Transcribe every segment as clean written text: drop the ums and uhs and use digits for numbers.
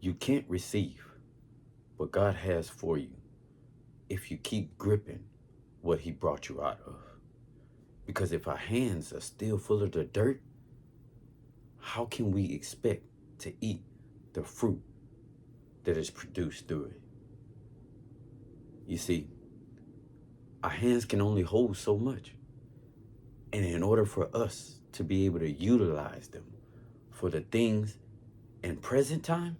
You can't receive what God has for you if you keep gripping what He brought you out of. Because if our hands are still full of the dirt, how can we expect to eat the fruit that is produced through it? You see, our hands can only hold so much. And in order for us to be able to utilize them for the things in present time,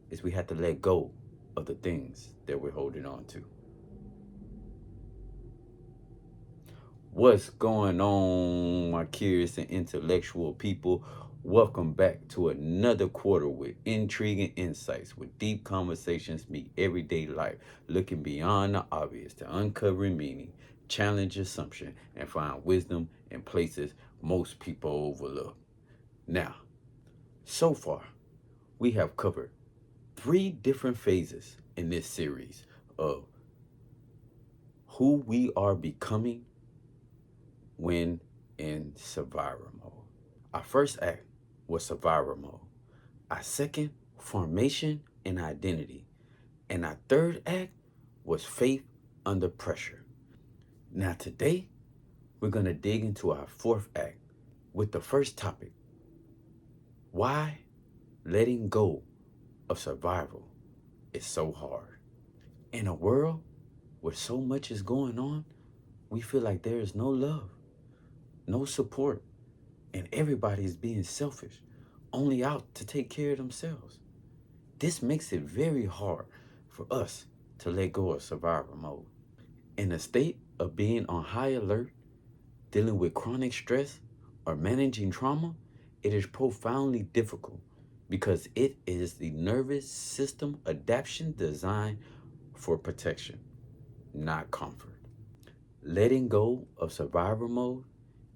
is we have to let go of the things that we're holding on to. What's going on, my curious and intellectual people? Welcome back to another quarter with intriguing insights, with deep conversations meet everyday life, looking beyond the obvious to uncovering meaning, challenge assumption, and find wisdom in places most people overlook. Now, so far, we have covered 3 different phases in this series of who we are becoming when in survivor mode. Our first act was survivor mode. Our second, formation and identity. And our third act was faith under pressure. Now today, we're going to dig into our fourth act with the first topic: why letting go of survival is so hard. In a world where so much is going on, we feel like there is no love, no support, and everybody is being selfish, only out to take care of themselves. This makes it very hard for us to let go of survival mode. In a state of being on high alert, dealing with chronic stress, or managing trauma, it is profoundly difficult because it is the nervous system adaptation designed for protection, not comfort. Letting go of survival mode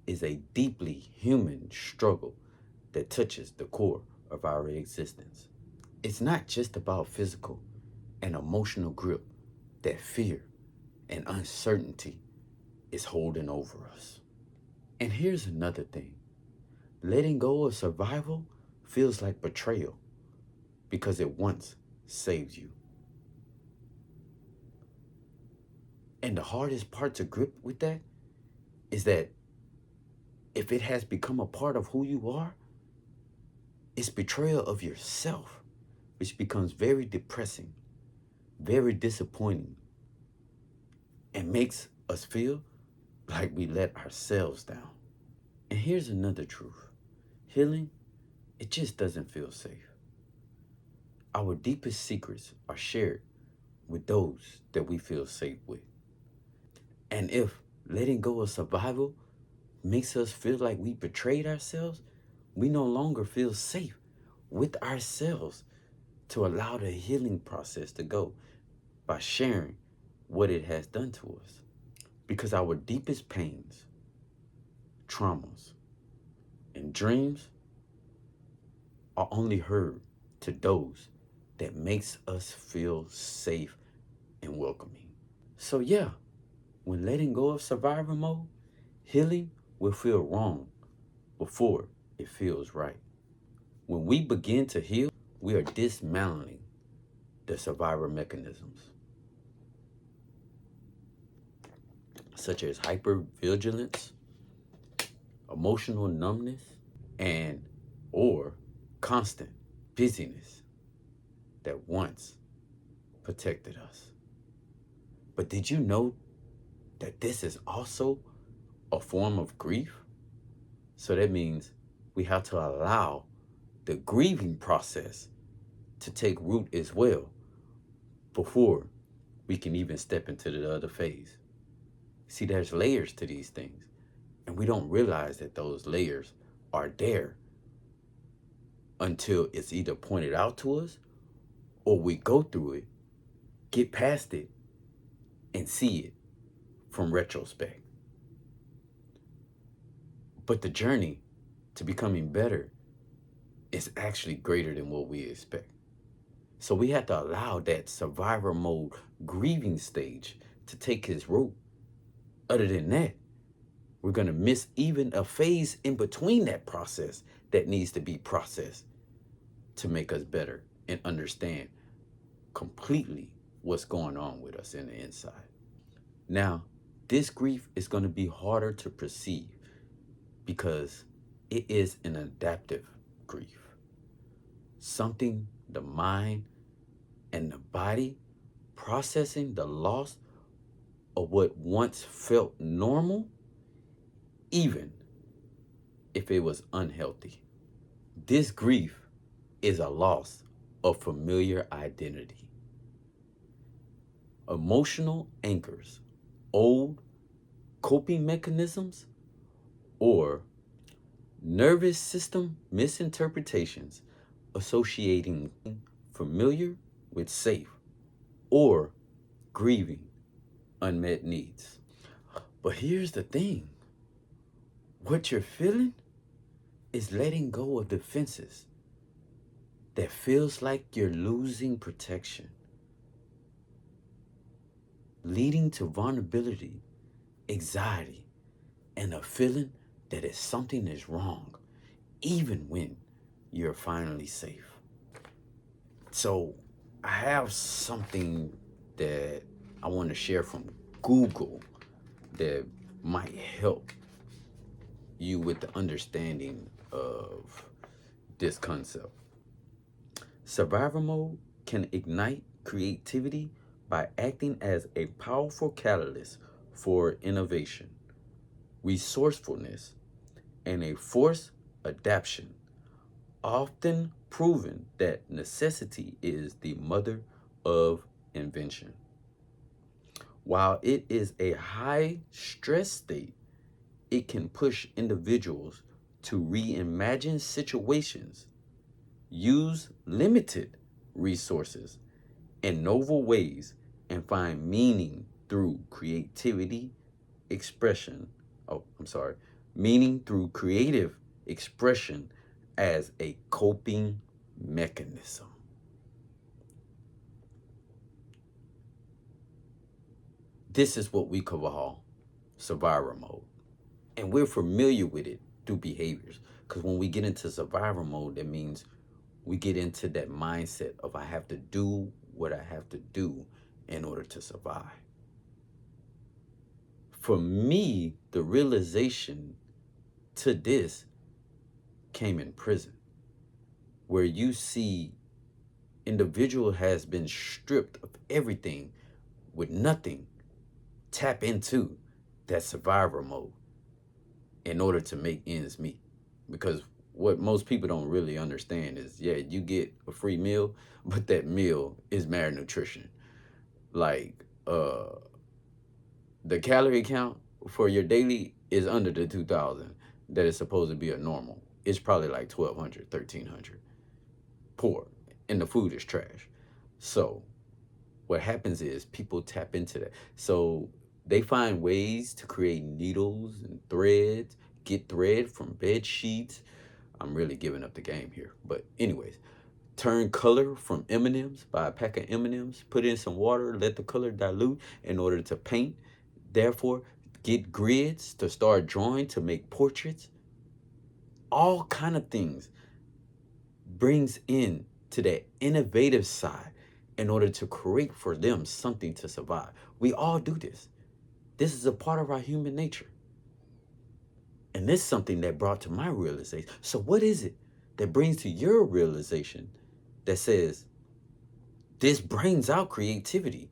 is a deeply human struggle that touches the core of our existence. It's not just about physical and emotional grip that fear and uncertainty is holding over us. And here's another thing: letting go of survival feels like betrayal because it once saved you. And the hardest part to grip with that is that if it has become a part of who you are, it's betrayal of yourself, which becomes very depressing, very disappointing, and makes us feel like we let ourselves down. And here's another truth: healing, it just doesn't feel safe. Our deepest secrets are shared with those that we feel safe with. And if letting go of survival makes us feel like we betrayed ourselves, we no longer feel safe with ourselves to allow the healing process to go by sharing what it has done to us. Because our deepest pains, traumas, and dreams are only heard to those that makes us feel safe and welcoming. So yeah, when letting go of survivor mode, healing will feel wrong before it feels right. When we begin to heal, we are dismantling the survivor mechanisms, such as hypervigilance, emotional numbness, and or constant busyness that once protected us. But did you know that this is also a form of grief? So that means we have to allow the grieving process to take root as well before we can even step into the other phase. See, there's layers to these things, and we don't realize that those layers are there until it's either pointed out to us or we go through it, get past it, and see it from retrospect. But the journey to becoming better is actually greater than what we expect. So we have to allow that survivor mode grieving stage to take its root. Other than that, we're going to miss even a phase in between that process that needs to be processed to make us better and understand completely what's going on with us in the inside. Now, this grief is going to be harder to perceive because it is an adaptive grief, something the mind and the body processing the loss of what once felt normal, even if it was unhealthy. This grief is a loss of familiar identity, emotional anchors, old coping mechanisms, or nervous system misinterpretations associating familiar with safe or grieving unmet needs. But here's the thing, what you're feeling is letting go of defenses that feels like you're losing protection, leading to vulnerability, anxiety, and a feeling that is something is wrong, even when you're finally safe. So I have something that I want to share from Google that might help you with the understanding of this concept. Survival mode can ignite creativity by acting as a powerful catalyst for innovation, resourcefulness, and a forced adaptation, often proven that necessity is the mother of invention. While it is a high stress state, it can push individuals to reimagine situations, use limited resources in novel ways, and find meaning through creativity expression. Meaning through creative expression as a coping mechanism. This is what we call survival mode. And we're familiar with it through behaviors. Because when we get into survival mode, that means we get into that mindset of I have to do what I have to do in order to survive. For me, the realization to this came in prison, where you see individual has been stripped of everything with nothing, tap into that survivor mode in order to make ends meet. Because what most people don't really understand is, yeah, you get a free meal, but that meal is malnutrition. Like, the calorie count for your daily is under the 2,000 that is supposed to be a normal. It's probably like 1,200, 1,300. Poor. And the food is trash. So what happens is people tap into that. So they find ways to create needles and threads, get thread from bed sheets. I'm really giving up the game here. But anyways, turn color from M&Ms, buy a pack of M&Ms, put in some water, let the color dilute in order to paint. Therefore, get grids to start drawing to make portraits. All kind of things brings in to that innovative side in order to create for them something to survive. We all do this. This is a part of our human nature. And this is something that brought to my realization. So what is it that brings to your realization that says this brings out creativity,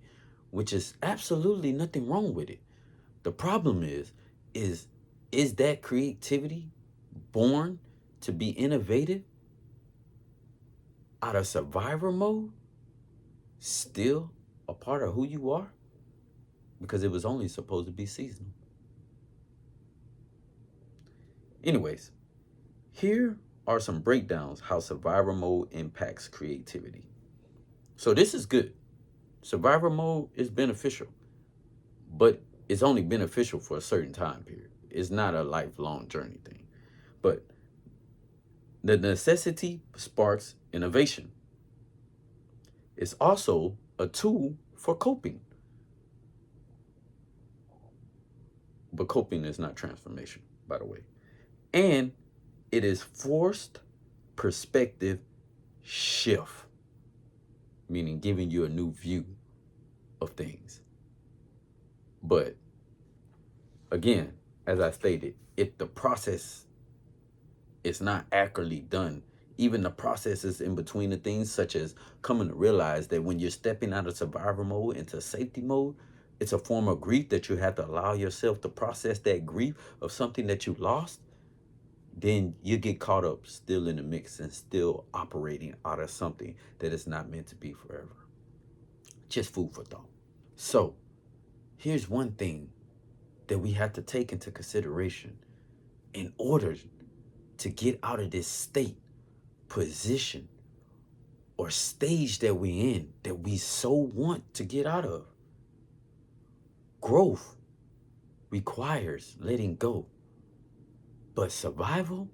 which is absolutely nothing wrong with it? The problem is that creativity born to be innovative out of survivor mode still a part of who you are? Because it was only supposed to be seasonal. Anyways, here are some breakdowns how survivor mode impacts creativity. So this is good. Survivor mode is beneficial, but it's only beneficial for a certain time period. It's not a lifelong journey thing. But the necessity sparks innovation. It's also a tool for coping. But coping is not transformation, by the way. And it is forced perspective shift. meaning giving you a new view of things. But again, as I stated, if the process is not accurately done, even the processes in between the things, such as coming to realize that when you're stepping out of survival mode into safety mode, it's a form of grief that you have to allow yourself to process that grief of something that you lost, then you get caught up still in the mix and still operating out of something that is not meant to be forever. Just food for thought. So, here's one thing that we have to take into consideration in order to get out of this state, position, or stage that we're in that we so want to get out of. Growth requires letting go, but survival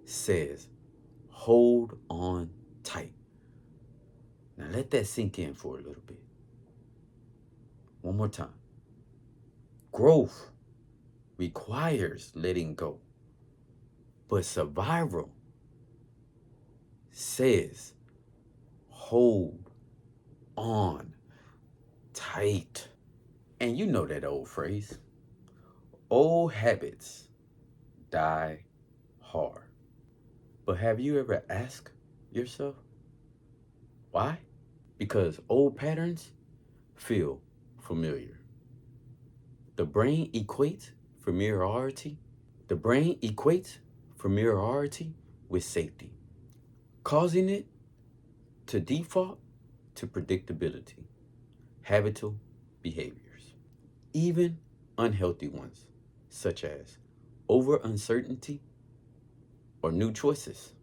says hold on tight. Now let that sink in for a little bit. One more time. Growth requires letting go, but survival says hold on tight. And you know that old phrase, old habits die hard. But have you ever asked yourself why? Because old patterns feel familiar. The brain equates familiarity. The brain equates familiarity with safety, causing it to default to predictability, habitual behaviors, even unhealthy ones, such as over uncertainty or new choices.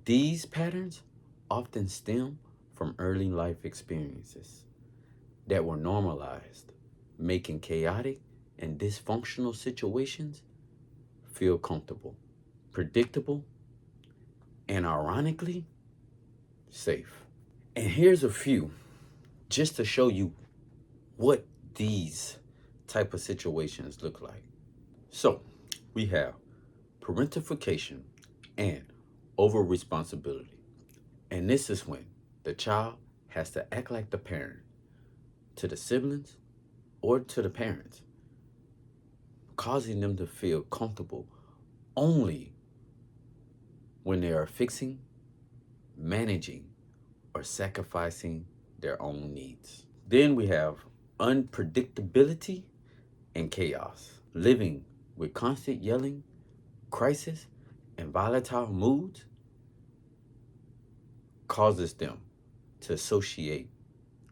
These patterns often stem from early life experiences that were normalized, making chaotic and dysfunctional situations feel comfortable, predictable, and ironically, safe. And here's a few just to show you what these type of situations look like. So we have parentification and over responsibility. And this is when the child has to act like the parent to the siblings or to the parents, causing them to feel comfortable only when they are fixing, managing, or sacrificing their own needs. Then we have unpredictability and chaos, living with constant yelling, crisis, and volatile moods causes them to associate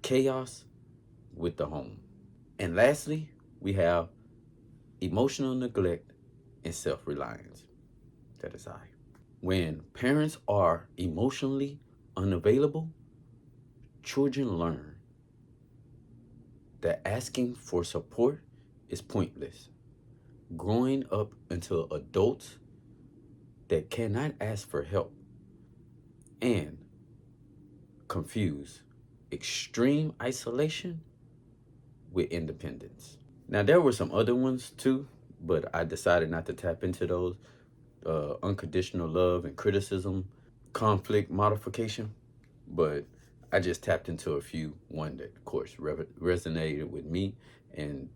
chaos with the home. And lastly, we have emotional neglect and self-reliance. That is I. When parents are emotionally unavailable, children learn that asking for support is pointless, growing up into adults that cannot ask for help and confuse extreme isolation with independence. Now, there were some other ones too, but I decided not to tap into those. Unconditional love and criticism, conflict modification, but I just tapped into a few. One that, of course, resonated with me, and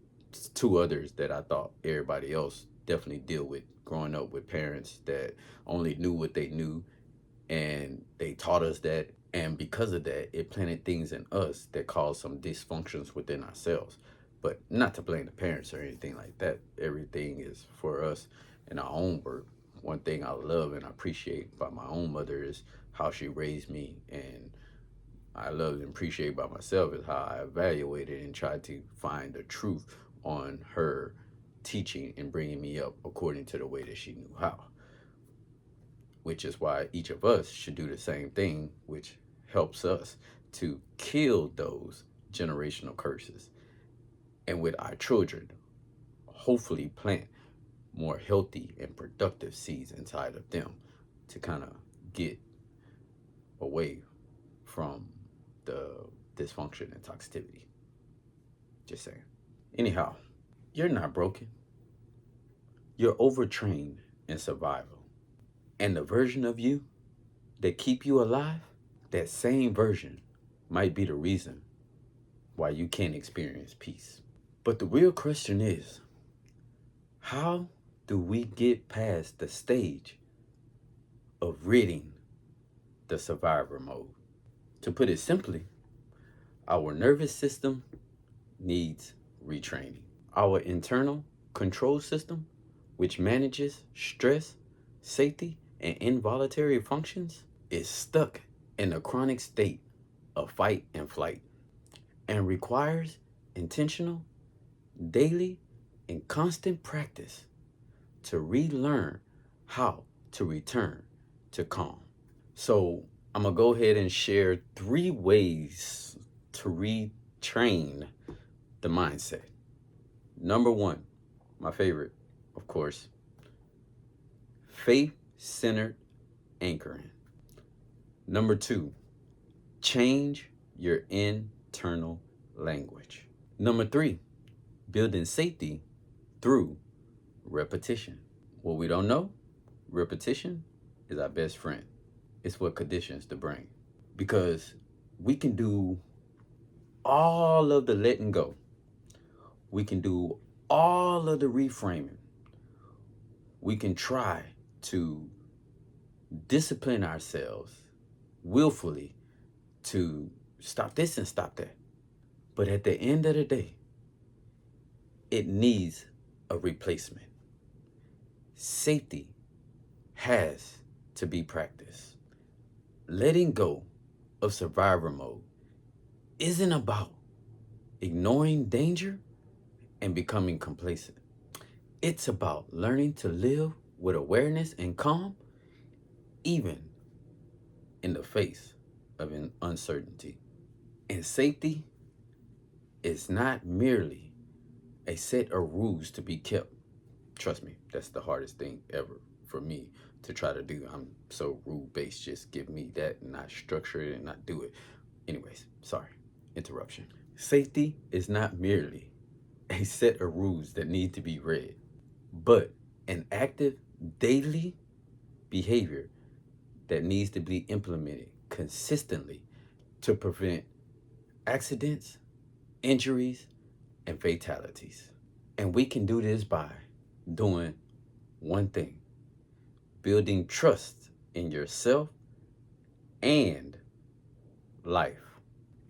two others that I thought everybody else definitely deal with growing up with parents that only knew what they knew, and they taught us that, and because of that, it planted things in us that caused some dysfunctions within ourselves. But not to blame the parents or anything like that. Everything is for us in our own work. One thing I love and appreciate about my own mother is how she raised me, and I love and appreciate about myself is how I evaluated and tried to find the truth on her teaching and bringing me up according to the way that she knew how. Which is why each of us should do the same thing, which helps us to kill those generational curses. And with our children, hopefully plant more healthy and productive seeds inside of them to kind of get away from the dysfunction and toxicity. Just saying. Anyhow, you're not broken. You're overtrained in survival. And the version of you that keep you alive, that same version might be the reason why you can't experience peace. But the real question is, how do we get past the stage of ridding the survivor mode? To put it simply, our nervous system needs retraining. Our internal control system, which manages stress, safety, and involuntary functions, is stuck in a chronic state of fight and flight and requires intentional, daily, and constant practice to relearn how to return to calm. So I'm going to go ahead and share 3 ways to retrain the mindset. Number 1, my favorite, of course, faith-centered anchoring. Number 2, change your internal language. Number 3, building safety through repetition. What we don't know, repetition is our best friend. It's what conditions the brain. Because we can do all of the letting go. We can do all of the reframing. We can try to discipline ourselves willfully to stop this and stop that. But at the end of the day, it needs a replacement. Safety has to be practiced. Letting go of survivor mode isn't about ignoring danger and becoming complacent. It's about learning to live with awareness and calm, even in the face of an uncertainty. And safety is not merely a set of rules to be kept. Trust me, that's the hardest thing ever for me to try to do. I'm so rule-based. Just give me that and not structure it and not do it. Anyways, sorry, interruption. Safety is not merely a set of rules that need to be read, but an active daily behavior that needs to be implemented consistently to prevent accidents, injuries, and fatalities. And we can do this by doing one thing: building trust in yourself and life.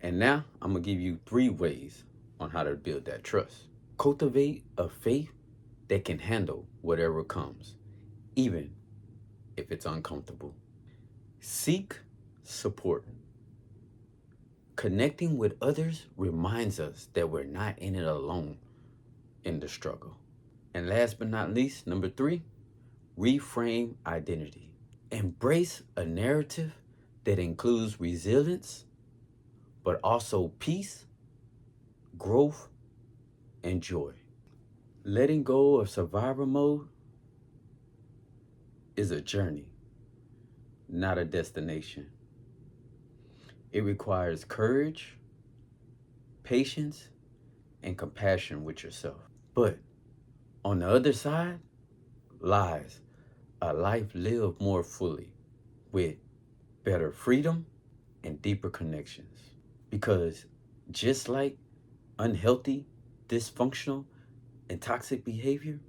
And now I'm going to give you 3 ways on how to build that trust. Cultivate a faith that can handle whatever comes, even if it's uncomfortable. Seek support. Connecting with others reminds us that we're not in it alone in the struggle. And last but not least, number 3, reframe identity. Embrace a narrative that includes resilience, but also peace, growth, and joy. Letting go of survivor mode is a journey, not a destination. It requires courage, patience, and compassion with yourself. But on the other side lies a life lived more fully with better freedom and deeper connections. Because just like unhealthy, dysfunctional, and toxic behavior,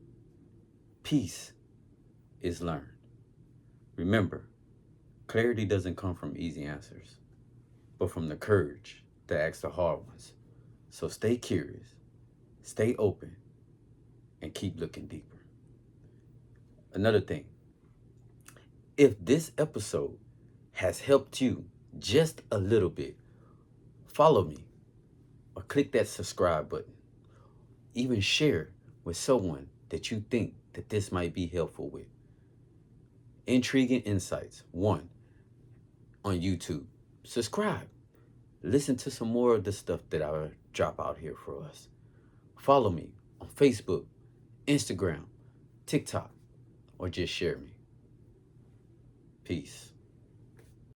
peace is learned. Remember, clarity doesn't come from easy answers, but from the courage to ask the hard ones. So stay curious, stay open, and keep looking deeper. Another thing, if this episode has helped you just a little bit, follow me or click that subscribe button. Even share with someone that you think that this might be helpful with. Intriguing Insights 1 on YouTube. Subscribe. Listen to some more of the stuff that I drop out here for us. Follow me on Facebook, Instagram, TikTok, or just share me. Peace.